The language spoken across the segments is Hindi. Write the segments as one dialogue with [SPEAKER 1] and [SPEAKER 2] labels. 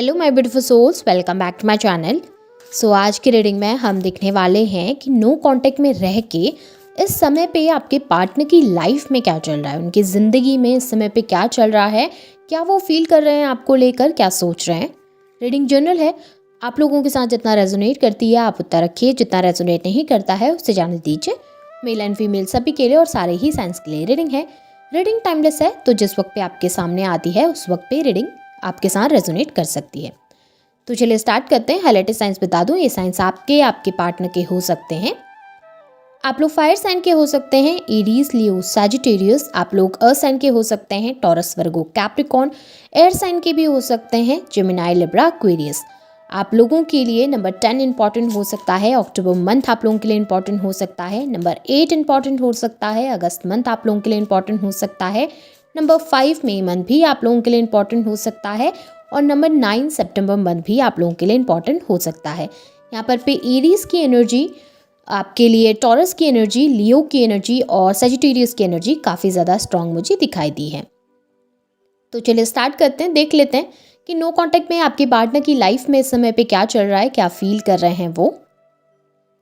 [SPEAKER 1] Hello my beautiful souls, welcome back to my channel. आज की रीडिंग में हम देखने वाले हैं कि नो कांटेक्ट में रह के इस समय पे आपके पार्टनर की लाइफ में क्या चल रहा है, उनकी ज़िंदगी में इस समय पे क्या चल रहा है, क्या वो फील कर रहे हैं आपको लेकर, क्या सोच रहे हैं। रीडिंग जनरल है, आप लोगों के साथ जितना रेजोनेट करती है आप उतना रखिए, जितना रेजोनेट नहीं करता है उससे जाने दीजिए। मेल एंड फीमेल सभी के लिए और सारे ही साइंस के लिए रीडिंग है। रीडिंग टाइमलेस है, तो जिस वक्त पे आपके सामने आती है उस वक्त पे रीडिंग आपके साथ रेजोनेट कर सकती है। तो चलिए स्टार्ट करते हैं। हाईलाइटेड साइंस बता दूं, ये साइंस आपके पार्टनर के हो सकते हैं। आप लोग फायर साइन के हो सकते हैं, एरीज, लियो, सैजिटेरियस। आप लोग अर्थ साइन के हो सकते हैं, टॉरस, वर्गो, कैप्रिकॉर्न। एयर साइन के भी हो सकते हैं, जेमिनाई, लिब्रा, एक्वेरियस। आप लोगों के लिए नंबर 10 इंपॉर्टेंट हो सकता है, अक्टूबर मंथ आप लोगों के लिए इंपॉर्टेंट हो सकता है। नंबर 8 इंपॉर्टेंट हो सकता है, अगस्त मंथ आप लोगों के लिए इंपॉर्टेंट हो सकता है। नंबर 5 मई मंथ भी आप लोगों के लिए इंपॉर्टेंट हो सकता है और नंबर 9 सितंबर मंथ भी आप लोगों के लिए इंपॉर्टेंट हो सकता है। यहाँ पर पे एरीज की एनर्जी आपके लिए, टॉरस की एनर्जी, लियो की एनर्जी और सजिटेरियस की एनर्जी काफ़ी ज़्यादा स्ट्रांग मुझे दिखाई दी है। तो चलिए स्टार्ट करते हैं, देख लेते हैं कि नो कांटेक्ट में आपके पार्टनर की लाइफ में इस समय पे क्या चल रहा है, क्या फील कर रहे हैं वो।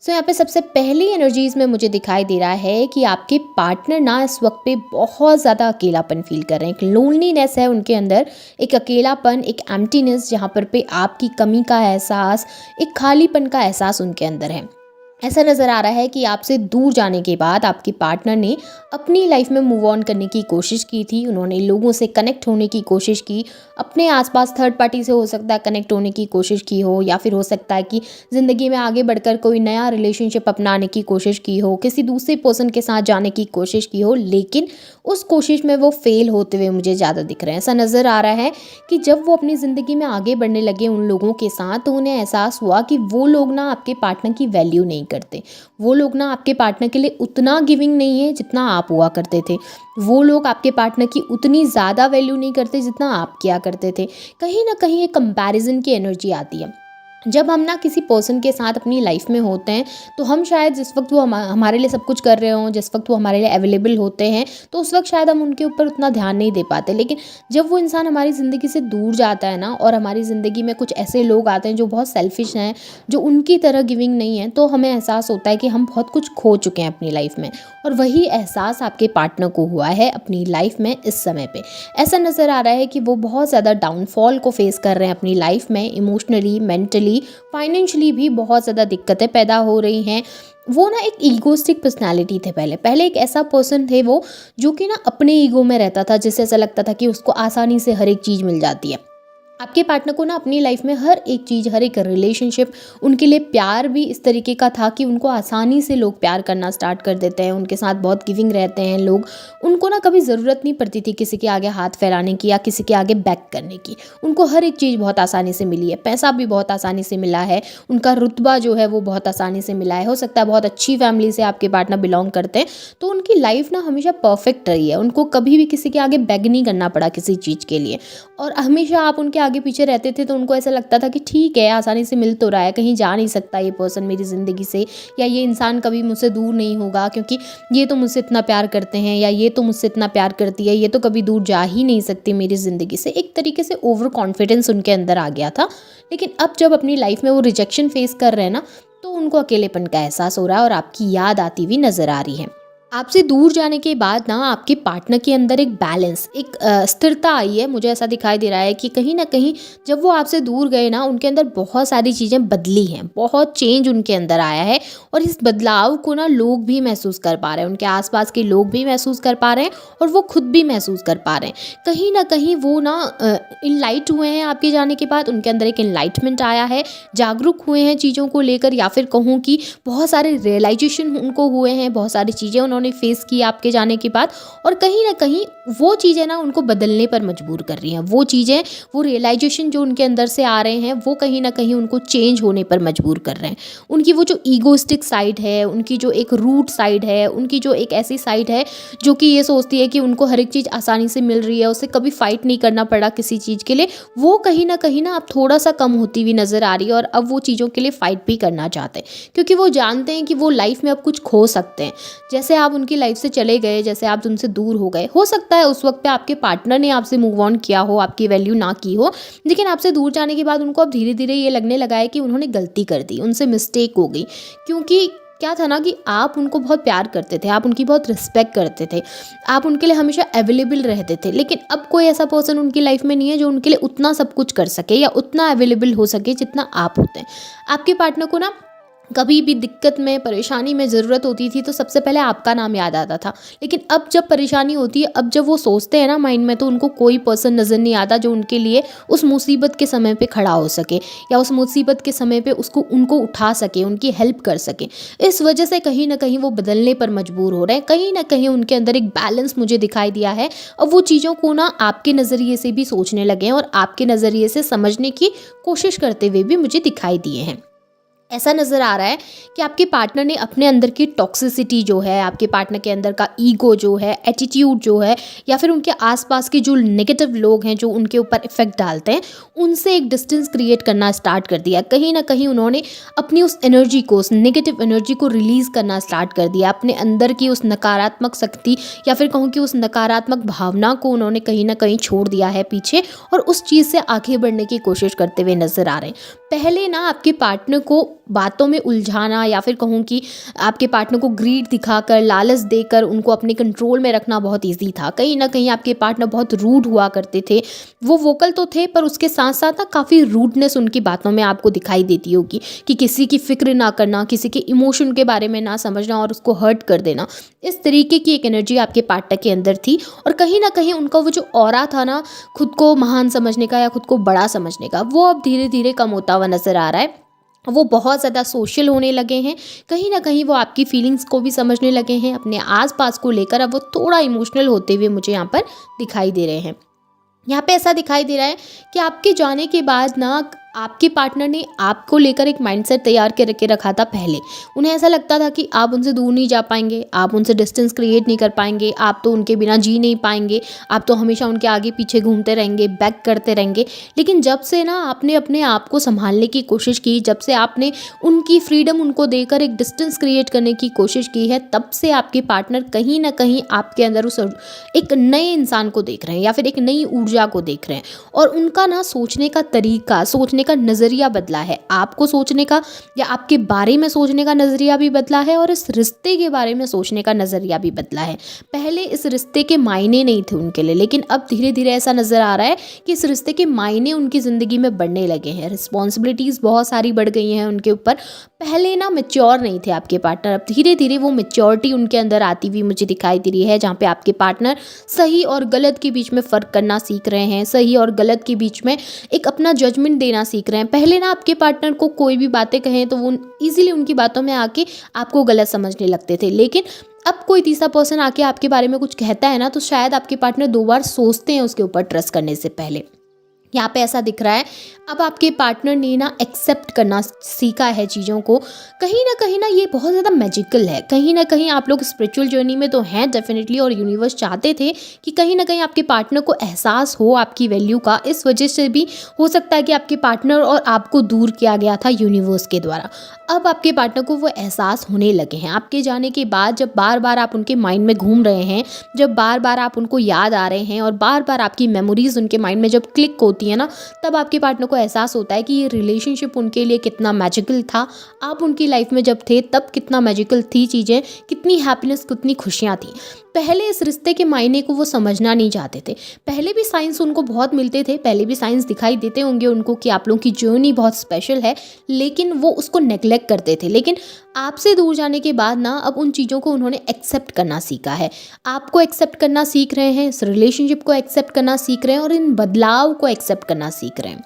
[SPEAKER 1] यहाँ पे सबसे पहली एनर्जीज में मुझे दिखाई दे रहा है कि आपके पार्टनर ना इस वक्त पे बहुत ज़्यादा अकेलापन फील कर रहे हैं। एक लोनलीनेस है उनके अंदर, एक अकेलापन, एक एम्प्टीनेस, जहाँ पर पे आपकी कमी का एहसास, एक खालीपन का एहसास उनके अंदर है। ऐसा नज़र आ रहा है कि आपसे दूर जाने के बाद आपके पार्टनर ने अपनी लाइफ में मूव ऑन करने की कोशिश की थी। उन्होंने लोगों से कनेक्ट होने की कोशिश की, अपने आसपास थर्ड पार्टी से हो सकता है कनेक्ट होने की कोशिश की हो, या फिर हो सकता है कि ज़िंदगी में आगे बढ़कर कोई नया रिलेशनशिप अपनाने की कोशिश की हो, किसी दूसरे पर्सन के साथ जाने की कोशिश की हो, लेकिन उस कोशिश में वो फेल होते हुए मुझे ज़्यादा दिख रहे हैं। ऐसा नज़र आ रहा है कि जब वो अपनी ज़िंदगी में आगे बढ़ने लगे उन लोगों के साथ, तो उन्हें एहसास हुआ कि वो लोग ना आपके पार्टनर की वैल्यू नहीं करते। वो लोग ना आपके पार्टनर के लिए उतना गिविंग नहीं है जितना आप हुआ करते थे। वो लोग आपके पार्टनर की उतनी ज़्यादा वैल्यू नहीं करते जितना आप किया करते थे। कहीं ना कहीं एक कंपैरिजन की एनर्जी आती है। जब हम ना किसी पर्सन के साथ अपनी लाइफ में होते हैं तो हम शायद जिस वक्त वो हमारे लिए सब कुछ कर रहे हों, जिस वक्त वो हमारे लिए अवेलेबल होते हैं, तो उस वक्त शायद हम उनके ऊपर उतना ध्यान नहीं दे पाते। लेकिन जब वो इंसान हमारी ज़िंदगी से दूर जाता है ना, और हमारी ज़िंदगी में कुछ ऐसे लोग आते हैं जो बहुत सेल्फिश हैं, जो उनकी तरह गिविंग नहीं है, तो हमें एहसास होता है कि हम बहुत कुछ खो चुके हैं अपनी लाइफ में। और वही एहसास आपके पार्टनर को हुआ है अपनी लाइफ में इस समय पे। ऐसा नज़र आ रहा है कि वो बहुत ज़्यादा डाउनफॉल को फेस कर रहे हैं अपनी लाइफ में, इमोशनली, मेंटली, फाइनेंशियली भी बहुत ज़्यादा दिक्कतें पैदा हो रही हैं। वो ना एक ईगोस्टिक पर्सनालिटी थे पहले एक ऐसा पर्सन थे वो, जो कि ना अपने ईगो में रहता था, जिससे ऐसा लगता था कि उसको आसानी से हर एक चीज़ मिल जाती है। आपके पार्टनर को ना अपनी लाइफ में हर एक चीज़, हर एक रिलेशनशिप, उनके लिए प्यार भी इस तरीके का था कि उनको आसानी से लोग प्यार करना स्टार्ट कर देते हैं, उनके साथ बहुत गिविंग रहते हैं लोग। उनको ना कभी ज़रूरत नहीं पड़ती थी किसी के आगे हाथ फैलाने की या किसी के आगे बैक करने की। उनको हर एक चीज़ बहुत आसानी से मिली है, पैसा भी बहुत आसानी से मिला है, उनका रुतबा जो है वो बहुत आसानी से मिला है। हो सकता है बहुत अच्छी फैमिली से आपके पार्टनर बिलोंग करते हैं, तो उनकी लाइफ ना हमेशा परफेक्ट रही है। उनको कभी भी किसी के आगे बैग नहीं करना पड़ा किसी चीज़ के लिए, और हमेशा आप उनके आगे पीछे रहते थे तो उनको ऐसा लगता था कि ठीक है, आसानी से मिल तो रहा है, कहीं जा नहीं सकता ये पर्सन मेरी ज़िंदगी से, या ये इंसान कभी मुझसे दूर नहीं होगा क्योंकि ये तो मुझसे इतना प्यार करते हैं, या ये तो मुझसे इतना प्यार करती है, ये तो कभी दूर जा ही नहीं सकती मेरी ज़िंदगी से। एक तरीके से ओवर कॉन्फिडेंस उनके अंदर आ गया था। लेकिन अब जब अपनी लाइफ में वो रिजेक्शन फेस कर रहे हैं ना, तो उनको अकेलेपन का एहसास हो रहा है और आपकी याद आती हुई नज़र आ रही है। आपसे दूर जाने के बाद ना आपके पार्टनर के अंदर एक बैलेंस, एक स्थिरता आई है। मुझे ऐसा दिखाई दे रहा है कि कहीं ना कहीं जब वो आपसे दूर गए ना, उनके अंदर बहुत सारी चीज़ें बदली हैं, बहुत चेंज उनके अंदर आया है। और इस बदलाव को ना लोग भी महसूस कर पा रहे हैं, उनके आसपास के लोग भी महसूस कर पा रहे हैं और वो खुद भी महसूस कर पा रहे हैं। कहीं ना कहीं वो ना इनलाइट हुए हैं आपके जाने के बाद, उनके अंदर एक इनलाइटमेंट आया है, जागरूक हुए हैं चीज़ों को लेकर, या फिर कहूँ कि बहुत सारे रियलाइजेशन उनको हुए हैं, बहुत सारी चीज़ें उन्होंने फेस की आपके जाने के बाद। और कहीं ना कहीं वो चीज़ें ना उनको बदलने पर मजबूर कर रही हैं। वो चीज़ें, वो रियलाइजेशन जो उनके अंदर से आ रहे हैं, वो कहीं ना कहीं उनको चेंज होने पर मजबूर कर रहे हैं। उनकी वो जो ईगोइस्टिक साइड है, उनकी जो एक रूट साइड है, उनकी जो एक ऐसी साइड है जो कि ये सोचती है कि उनको हर एक चीज़ आसानी से मिल रही है, उसे कभी फाइट नहीं करना पड़ा किसी चीज़ के लिए, वो कहीं ना अब थोड़ा सा कम होती हुई नज़र आ रही है। और अब वो चीज़ों के लिए फाइट भी करना चाहते हैं, क्योंकि वो जानते हैं कि वो लाइफ में अब कुछ खो सकते हैं। जैसे आप उनकी लाइफ से चले गए, जैसे आप उनसे दूर हो गए, हो सकता है उस वक्त पे आपके पार्टनर ने आपसे मूव ऑन किया हो, आपकी वैल्यू ना की हो, लेकिन आपसे दूर जाने के बाद उनको अब धीरे धीरे ये लगने लगा है कि उन्होंने गलती कर दी, उनसे मिस्टेक हो गई। क्योंकि क्या था ना कि आप उनको बहुत प्यार करते थे, आप उनकी बहुत रिस्पेक्ट करते थे, आप उनके लिए हमेशा अवेलेबल रहते थे। लेकिन अब कोई ऐसा पर्सन उनकी लाइफ में नहीं है जो उनके लिए उतना सब कुछ कर सके या उतना अवेलेबल हो सके जितना आप होते हैं। आपके पार्टनर को ना कभी भी दिक्कत में, परेशानी में ज़रूरत होती थी तो सबसे पहले आपका नाम याद आता था। लेकिन अब जब परेशानी होती है, अब जब वो सोचते हैं ना माइंड में, तो उनको कोई पर्सन नज़र नहीं आता जो उनके लिए उस मुसीबत के समय पे खड़ा हो सके या उस मुसीबत के समय पे उनको उठा सके, उनकी हेल्प कर सके। इस वजह से कहीं ना कहीं वो बदलने पर मजबूर हो रहे हैं। कहीं ना कहीं उनके अंदर एक बैलेंस मुझे दिखाई दिया है और वो चीज़ों को ना आपके नज़रिए से भी सोचने लगे हैं और आपके नज़रिए से समझने की कोशिश करते हुए भी मुझे दिखाई दिए हैं। ऐसा नज़र आ रहा है कि आपके पार्टनर ने अपने अंदर की टॉक्सिसिटी जो है, आपके पार्टनर के अंदर का ईगो जो है, एटीट्यूड जो है, या फिर उनके आसपास के जो नेगेटिव लोग हैं जो उनके ऊपर इफेक्ट डालते हैं, उनसे एक डिस्टेंस क्रिएट करना स्टार्ट कर दिया। कहीं ना कहीं उन्होंने अपनी उस एनर्जी को, उस नेगेटिव एनर्जी को रिलीज़ करना स्टार्ट कर दिया। अपने अंदर की उस नकारात्मक शक्ति या फिर कहूँ कि उस नकारात्मक भावना को उन्होंने कहीं ना कहीं छोड़ दिया है पीछे और उस चीज़ से आगे बढ़ने की कोशिश करते हुए नज़र आ रहे हैं। पहले ना आपके पार्टनर को बातों में उलझाना या फिर कहूँ कि आपके पार्टनर को ग्रीड दिखाकर, लालच देकर उनको अपने कंट्रोल में रखना बहुत इजी था। कहीं ना कहीं आपके पार्टनर बहुत रूड हुआ करते थे। वो वोकल तो थे पर उसके साथ साथ ना काफ़ी रूडनेस उनकी बातों में आपको दिखाई देती होगी कि किसी की फिक्र ना करना, किसी के इमोशन के बारे में ना समझना और उसको हर्ट कर देना। इस तरीके की एक एनर्जी आपके पार्टनर के अंदर थी और कहीं ना कहीं उनका वो जो ऑरा था ना, खुद को महान समझने का या खुद को बड़ा समझने का, वो अब धीरे धीरे कम होता हुआ नज़र आ रहा है। वो बहुत ज़्यादा सोशल होने लगे हैं। कहीं ना कहीं वो आपकी फीलिंग्स को भी समझने लगे हैं। अपने आसपास को लेकर अब वो थोड़ा इमोशनल होते हुए मुझे यहाँ पर दिखाई दे रहे हैं। यहाँ पे ऐसा दिखाई दे रहा है कि आपके जाने के बाद ना आपके पार्टनर ने आपको लेकर एक माइंडसेट तैयार करके रखा था। पहले उन्हें ऐसा लगता था कि आप उनसे दूर नहीं जा पाएंगे, आप उनसे डिस्टेंस क्रिएट नहीं कर पाएंगे, आप तो उनके बिना जी नहीं पाएंगे, आप तो हमेशा उनके आगे पीछे घूमते रहेंगे, बैक करते रहेंगे। लेकिन जब से ना आपने अपने आप को संभालने की कोशिश की, जब से आपने उनकी फ्रीडम उनको देकर एक डिस्टेंस क्रिएट करने की कोशिश की है, तब से आपके पार्टनर कहीं ना कहीं आपके अंदर उस एक नए इंसान को देख रहे हैं या फिर एक नई ऊर्जा को देख रहे हैं। और उनका ना सोचने का तरीका, सोचने का नज़रिया बदला है। आपको सोचने का या आपके बारे में सोचने का नज़रिया भी बदला है और इस रिश्ते के बारे में सोचने का नज़रिया भी बदला है। पहले इस रिश्ते के मायने नहीं थे उनके लिए, लेकिन अब धीरे धीरे ऐसा नज़र आ रहा है कि इस रिश्ते के मायने उनकी ज़िंदगी में बढ़ने लगे हैं। रिस्पॉन्सिबिलिटीज़ बहुत सारी बढ़ गई हैं उनके ऊपर। पहले ना मैच्योर नहीं थे आपके पार्टनर, अब धीरे धीरे वो मैच्योरिटी उनके अंदर आती हुई मुझे दिखाई दे रही है, जहाँ पे आपके पार्टनर सही और गलत के बीच में फ़र्क करना सीख रहे हैं, सही और गलत के बीच में एक अपना जजमेंट देना सीख रहे हैं। पहले ना आपके पार्टनर को कोई भी बातें कहें तो वो ईजिली उनकी बातों में आके आपको गलत समझने लगते थे, लेकिन अब कोई तीसरा पर्सन आके आपके बारे में कुछ कहता है ना, तो शायद आपके पार्टनर 2 बार सोचते हैं उसके ऊपर ट्रस्ट करने से पहले। यहाँ पे ऐसा दिख रहा है अब आपके पार्टनर ने ना एक्सेप्ट करना सीखा है चीज़ों को। कहीं ना ये बहुत ज़्यादा मैजिकल है। कहीं ना कहीं आप लोग स्पिरिचुअल जर्नी में तो हैं डेफिनेटली, और यूनिवर्स चाहते थे कि कहीं ना कहीं आपके पार्टनर को एहसास हो आपकी वैल्यू का। इस वजह से भी हो सकता है कि आपके पार्टनर और आपको दूर किया गया था यूनिवर्स के द्वारा। अब आपके पार्टनर को वो एहसास होने लगे हैं आपके जाने के बाद। जब बार बार आप उनके माइंड में घूम रहे हैं, जब बार बार आप उनको याद आ रहे हैं और बार बार आपकी मेमोरीज उनके माइंड में जब क्लिक होती है ना, तब आपके पार्टनर को एहसास होता है कि ये रिलेशनशिप उनके लिए कितना मैजिकल था। आप उनकी लाइफ में जब थे तब कितना मैजिकल थी चीज़ें, कितनी हैप्पीनेस, कितनी खुशियाँ थी। पहले इस रिश्ते के मायने को वो समझना नहीं चाहते थे। पहले भी साइंस उनको बहुत मिलते थे, पहले भी साइंस दिखाई देते होंगे उनको कि आप लोगों की जर्नी बहुत स्पेशल है, लेकिन वो उसको नेग्लेक्ट करते थे। लेकिन आपसे दूर जाने के बाद ना अब उन चीज़ों को उन्होंने एक्सेप्ट करना सीखा है। आपको एक्सेप्ट करना सीख रहे हैं, इस रिलेशनशिप को एक्सेप्ट करना सीख रहे हैं और इन बदलाव को एक्सेप्ट करना सीख रहे हैं।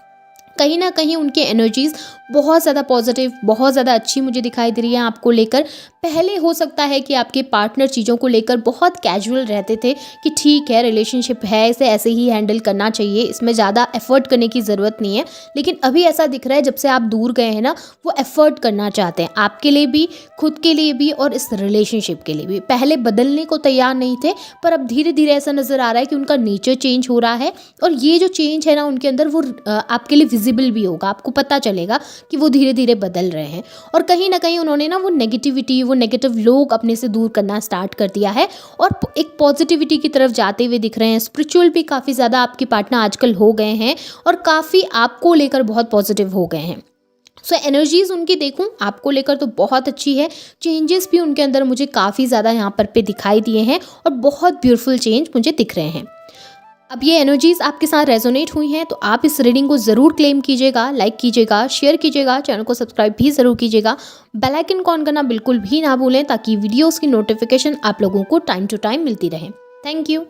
[SPEAKER 1] कहीं ना कहीं उनके एनर्जीज़ बहुत ज़्यादा पॉजिटिव, बहुत ज़्यादा अच्छी मुझे दिखाई दे रही है आपको लेकर। पहले हो सकता है कि आपके पार्टनर चीज़ों को लेकर बहुत कैजुअल रहते थे कि ठीक है रिलेशनशिप है, इसे ऐसे ही हैंडल करना चाहिए, इसमें ज़्यादा एफर्ट करने की ज़रूरत नहीं है। लेकिन अभी ऐसा दिख रहा है जब से आप दूर गए हैं ना, वो एफर्ट करना चाहते हैं आपके लिए भी, खुद के लिए भी और इस रिलेशनशिप के लिए भी। पहले बदलने को तैयार नहीं थे, पर अब धीरे धीरे ऐसा नज़र आ रहा है कि उनका नेचर चेंज हो रहा है और ये जो चेंज है ना उनके अंदर, वो आपके लिए विजिबल विजिबल भी होगा, आपको पता चलेगा कि वो धीरे धीरे बदल रहे हैं। और कहीं ना कहीं उन्होंने ना वो नेगेटिविटी, वो नेगेटिव लोग अपने से दूर करना स्टार्ट कर दिया है और एक पॉजिटिविटी की तरफ जाते हुए दिख रहे हैं। स्पिरिचुअल भी काफ़ी ज़्यादा आपके पार्टनर आजकल हो गए हैं और काफ़ी आपको लेकर बहुत पॉजिटिव हो गए हैं। सो एनर्जीज़ उनकी देखूं आपको लेकर तो बहुत अच्छी है। चेंजेस भी उनके अंदर मुझे काफ़ी ज़्यादा यहाँ पर पे दिखाई दिए हैं और बहुत ब्यूटीफुल चेंज मुझे दिख रहे हैं। अब ये एनर्जीज़ आपके साथ रेजोनेट हुई हैं तो आप इस रीडिंग को ज़रूर क्लेम कीजिएगा, लाइक कीजिएगा, शेयर कीजिएगा, चैनल को सब्सक्राइब भी ज़रूर कीजिएगा। बेल आइकन को ऑन करना बिल्कुल भी ना भूलें ताकि वीडियोज़ की नोटिफिकेशन आप लोगों को टाइम टू टाइम मिलती रहे। Thank you.